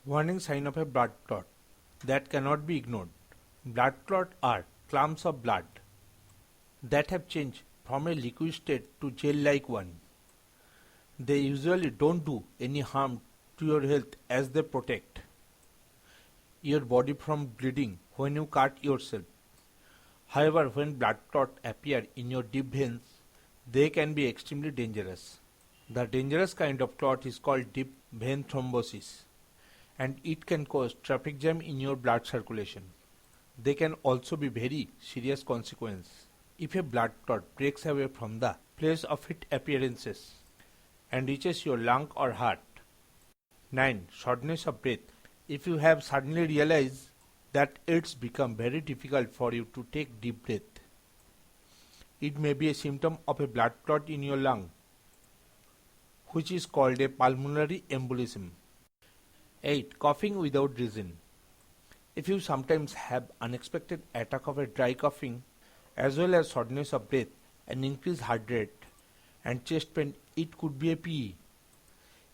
Warning sign of a blood clot that cannot be ignored. Blood clots are clumps of blood that have changed from a liquid state to gel-like one. They usually don't do any harm to your health as they protect your body from bleeding when you cut yourself. However, when blood clots appear in your deep veins, they can be extremely dangerous. The dangerous kind of clot is called deep vein thrombosis, and it can cause traffic jam in your blood circulation. They can also be very serious consequences if a blood clot breaks away from the place of its appearances and reaches your lung or heart. 9. Shortness of breath. If you have suddenly realized that it's become very difficult for you to take deep breath, it may be a symptom of a blood clot in your lung, which is called a pulmonary embolism. 8. Coughing without reason. If you sometimes have unexpected attack of a dry coughing, as well as shortness of breath, and increased heart rate, and chest pain, it could be a PE.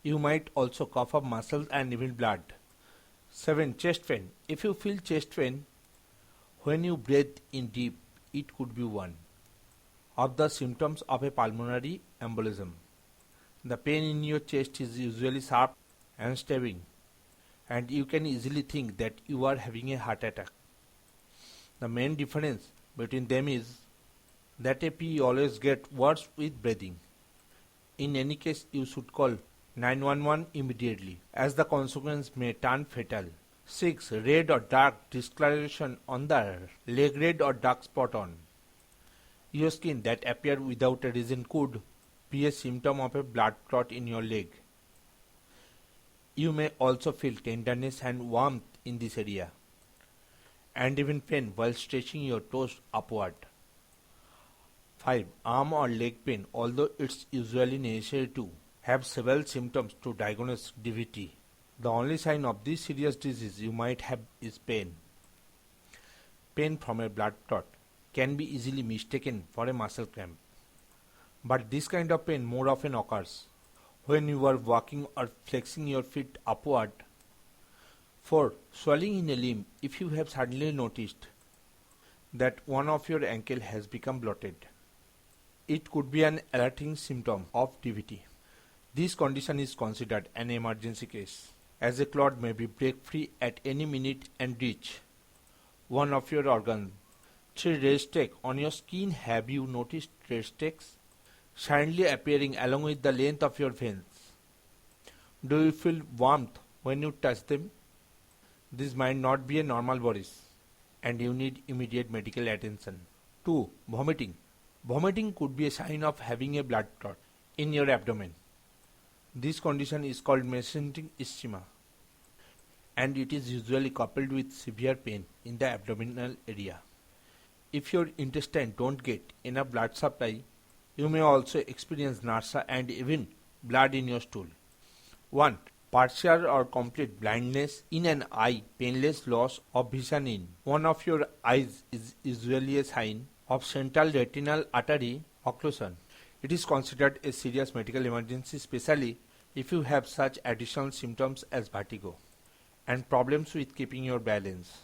You might also cough up muscles and even blood. 7. Chest pain. If you feel chest pain when you breathe in deep, it could be one of the symptoms of a pulmonary embolism. The pain in your chest is usually sharp and stabbing, and you can easily think that you are having a heart attack. The main difference between them is that a PE always gets worse with breathing. In any case, you should call 911 immediately, as the consequence may turn fatal. 6. Red or dark discoloration on the leg. Red or dark spot on your skin that appear without a reason could be a symptom of a blood clot in your leg. You may also feel tenderness and warmth in this area, and even pain while stretching your toes upward. 5. Arm or leg pain. Although it's usually necessary to have several symptoms to diagnose DVT, the only sign of this serious disease you might have is pain. Pain from a blood clot can be easily mistaken for a muscle cramp, but this kind of pain more often occurs when you are walking or flexing your feet upward. 4. Swelling in a limb. If you have suddenly noticed that one of your ankle has become bloated, it could be an alerting symptom of DVT. This condition is considered an emergency case, as a clot may be break free at any minute and reach one of your organs. 3. Red streak on your skin. Have you noticed red streaks silently appearing along with the length of your veins? Do you feel warmth when you touch them? This might not be a normal virus, and you need immediate medical attention. 2. Vomiting. Vomiting could be a sign of having a blood clot in your abdomen. This condition is called mesenteric ischemia, and it is usually coupled with severe pain in the abdominal area. If your intestines don't get enough blood supply, you may also experience nausea and even blood in your stool. 1. Partial or complete blindness in an eye. Painless loss of vision in one of your eyes is usually a sign of central retinal artery occlusion. It is considered a serious medical emergency, especially if you have such additional symptoms as vertigo and problems with keeping your balance.